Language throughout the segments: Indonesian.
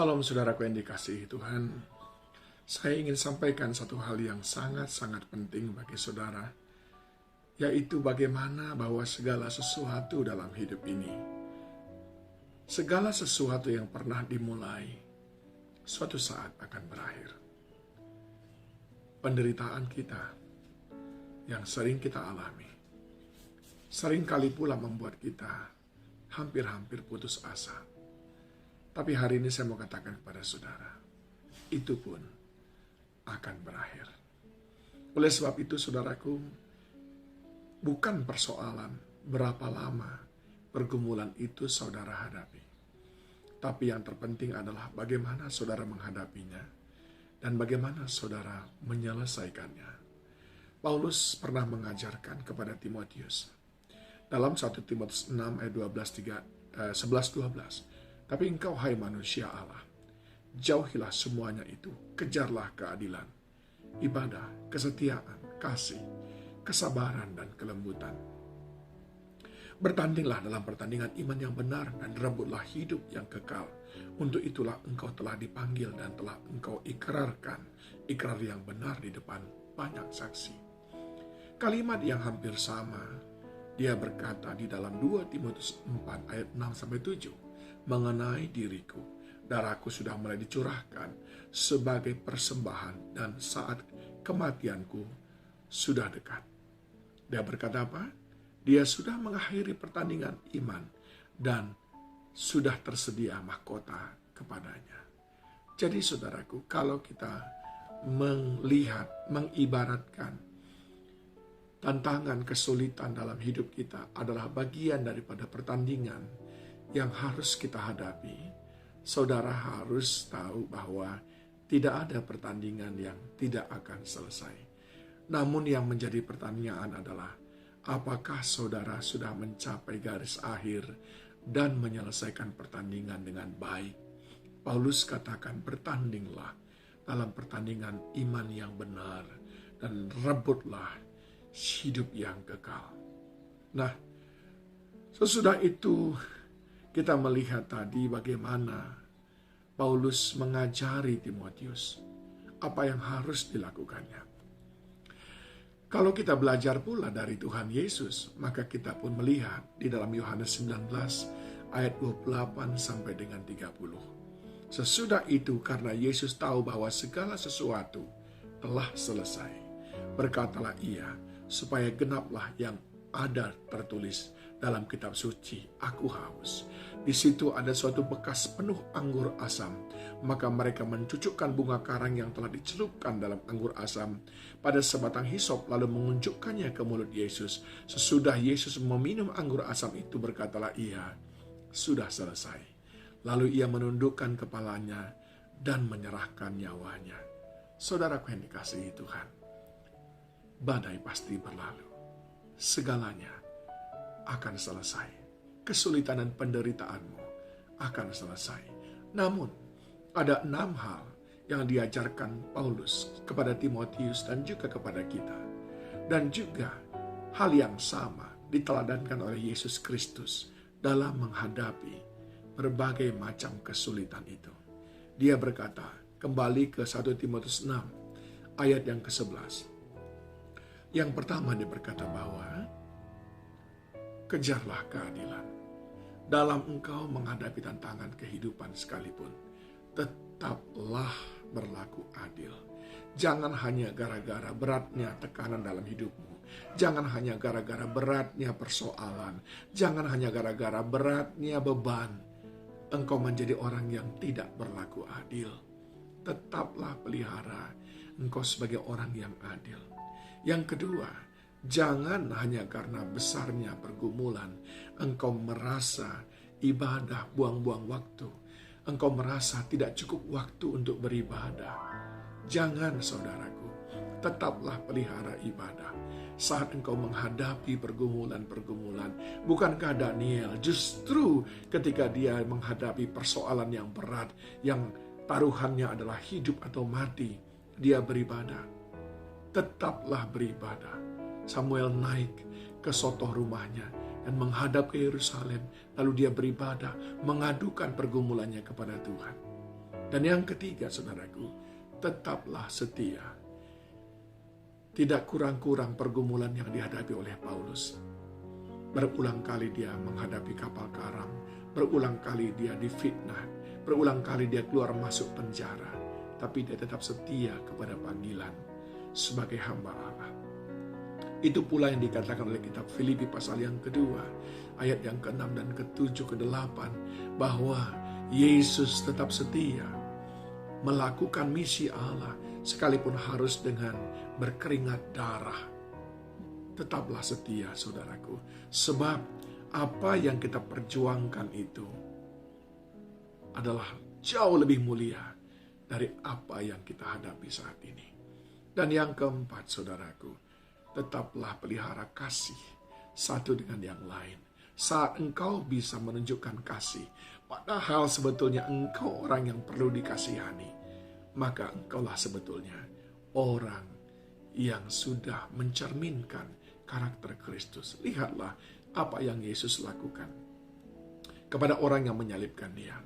Salam saudaraku yang dikasihi Tuhan. Saya ingin sampaikan satu hal yang sangat-sangat penting bagi saudara, yaitu bagaimana bahwa segala sesuatu dalam hidup ini, segala sesuatu yang pernah dimulai, suatu saat akan berakhir. Penderitaan kita yang sering kita alami, sering kali pula membuat kita hampir-hampir putus asa. Tapi hari ini saya mau katakan kepada saudara, itu pun akan berakhir. Oleh sebab itu saudaraku, bukan persoalan berapa lama pergumulan itu saudara hadapi. Tapi yang terpenting adalah bagaimana saudara menghadapinya dan bagaimana saudara menyelesaikannya. Paulus pernah mengajarkan kepada Timotius dalam 1 Timotius 6 ayat 11-12. Tapi engkau, hai manusia Allah, jauhilah semuanya itu, kejarlah keadilan, ibadah, kesetiaan, kasih, kesabaran, dan kelembutan. Bertandinglah dalam pertandingan iman yang benar dan rebutlah hidup yang kekal. Untuk itulah engkau telah dipanggil dan telah engkau ikrarkan ikrar yang benar di depan banyak saksi. Kalimat yang hampir sama, dia berkata di dalam 2 Timotius 4 ayat 6-7. Mengenai diriku, darahku sudah mulai dicurahkan sebagai persembahan dan saat kematianku sudah dekat. Dia berkata apa? Dia sudah mengakhiri pertandingan iman dan sudah tersedia mahkota kepadanya. Jadi saudaraku, kalau kita melihat, mengibaratkan tantangan kesulitan dalam hidup kita adalah bagian daripada pertandingan yang harus kita hadapi, saudara harus tahu bahwa tidak ada pertandingan yang tidak akan selesai. Namun yang menjadi pertanyaan adalah, apakah saudara sudah mencapai garis akhir dan menyelesaikan pertandingan dengan baik? Paulus katakan, bertandinglah dalam pertandingan iman yang benar dan rebutlah hidup yang kekal. Nah, sesudah itu kita melihat tadi bagaimana Paulus mengajari Timotius apa yang harus dilakukannya. Kalau kita belajar pula dari Tuhan Yesus, maka kita pun melihat di dalam Yohanes 19 ayat 28 sampai dengan 30. Sesudah itu karena Yesus tahu bahwa segala sesuatu telah selesai, berkatalah ia, supaya genaplah yang ada tertulis dalam kitab suci, aku haus. Di situ ada suatu bekas penuh anggur asam. Maka mereka mencucukkan bunga karang yang telah dicelupkan dalam anggur asam pada sebatang hisop, lalu mengunjukkannya ke mulut Yesus. Sesudah Yesus meminum anggur asam itu, berkatalah ia, sudah selesai. Lalu ia menundukkan kepalanya dan menyerahkan nyawanya. Saudaraku yang dikasihi Tuhan, badai pasti berlalu. Segalanya akan selesai. Kesulitan dan penderitaanmu akan selesai. Namun, ada 6 hal yang diajarkan Paulus kepada Timotius dan juga kepada kita. Dan juga hal yang sama diteladankan oleh Yesus Kristus dalam menghadapi berbagai macam kesulitan itu. Dia berkata, kembali ke 1 Timotius 6 ayat yang ke-11. Yang pertama dia berkata bahwa kejarlah keadilan. Dalam engkau menghadapi tantangan kehidupan sekalipun, tetaplah berlaku adil. Jangan hanya gara-gara beratnya tekanan dalam hidupmu. Jangan hanya gara-gara beratnya persoalan. Jangan hanya gara-gara beratnya beban, engkau menjadi orang yang tidak berlaku adil. Tetaplah pelihara engkau sebagai orang yang adil. Yang kedua, jangan hanya karena besarnya pergumulan engkau merasa ibadah buang-buang waktu. Engkau merasa tidak cukup waktu untuk beribadah. Jangan saudaraku, tetaplah pelihara ibadah. Saat engkau menghadapi pergumulan-pergumulan, bukankah Daniel justru ketika dia menghadapi persoalan yang berat, yang taruhannya adalah hidup atau mati, dia beribadah. Tetaplah beribadah. Samuel naik ke sotoh rumahnya dan menghadap ke Yerusalem. Lalu dia beribadah, mengadukan pergumulannya kepada Tuhan. Dan yang ketiga, saudaraku, tetaplah setia. Tidak kurang-kurang pergumulan yang dihadapi oleh Paulus. Berulang kali dia menghadapi kapal karam, berulang kali dia difitnah, berulang kali dia keluar masuk penjara, tapi dia tetap setia kepada panggilan sebagai hamba Allah. Itu pula yang dikatakan oleh kitab Filipi pasal yang kedua, ayat yang ke-6 dan ke-7, ke-8, bahwa Yesus tetap setia melakukan misi Allah sekalipun harus dengan berkeringat darah. Tetaplah setia, saudaraku, sebab apa yang kita perjuangkan itu adalah jauh lebih mulia dari apa yang kita hadapi saat ini. Dan yang keempat, saudaraku, tetaplah pelihara kasih satu dengan yang lain. Saat engkau bisa menunjukkan kasih, padahal sebetulnya engkau orang yang perlu dikasihani, maka engkaulah sebetulnya orang yang sudah mencerminkan karakter Kristus. Lihatlah apa yang Yesus lakukan kepada orang yang menyalibkan dia.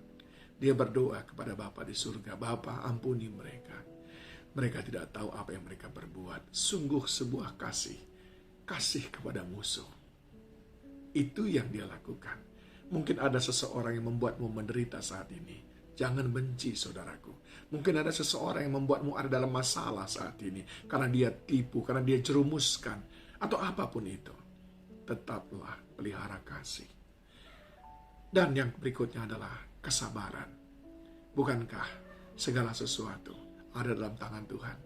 Dia berdoa kepada Bapa di surga, Bapa, ampuni mereka. Mereka tidak tahu apa yang mereka berbuat. Sungguh sebuah kasih kepada musuh. Itu yang dia lakukan. Mungkin ada seseorang yang membuatmu menderita saat ini. Jangan benci, saudaraku. Mungkin ada seseorang yang membuatmu ada dalam masalah saat ini. Karena dia tipu, karena dia jerumuskan, atau apapun itu. Tetaplah pelihara kasih. Dan yang berikutnya adalah kesabaran. Bukankah segala sesuatu ada dalam tangan Tuhan?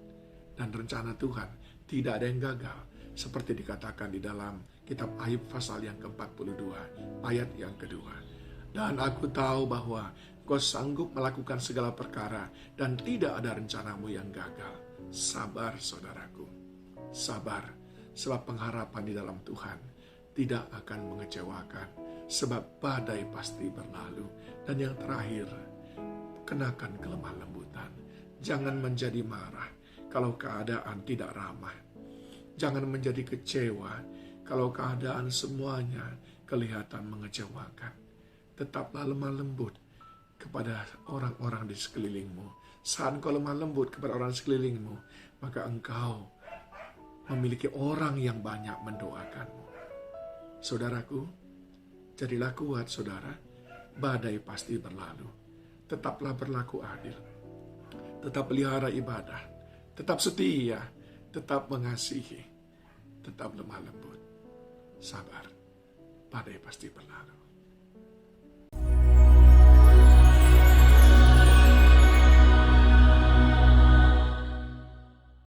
Dan rencana Tuhan tidak ada yang gagal. Seperti dikatakan di dalam kitab Ayub pasal yang ke-42, ayat yang kedua. Dan aku tahu bahwa Kau sanggup melakukan segala perkara dan tidak ada rencanamu yang gagal. Sabar, saudaraku. Sabar, sebab pengharapan di dalam Tuhan tidak akan mengecewakan. Sebab badai pasti berlalu. Dan yang terakhir, kenakan kelemah lembutan. Jangan menjadi marah kalau keadaan tidak ramah. Jangan menjadi kecewa kalau keadaan semuanya kelihatan mengecewakan. Tetaplah lemah lembut kepada orang-orang di sekelilingmu. Saat engkau lemah lembut kepada orang sekelilingmu, maka engkau memiliki orang yang banyak mendoakanmu. Saudaraku, jadilah kuat, saudara. Badai pasti berlalu. Tetaplah berlaku adil. Tetap pelihara ibadah. Tetap setia. Tetap mengasihi. Tetap lemah lembut. Sabar. Badai pasti berlalu.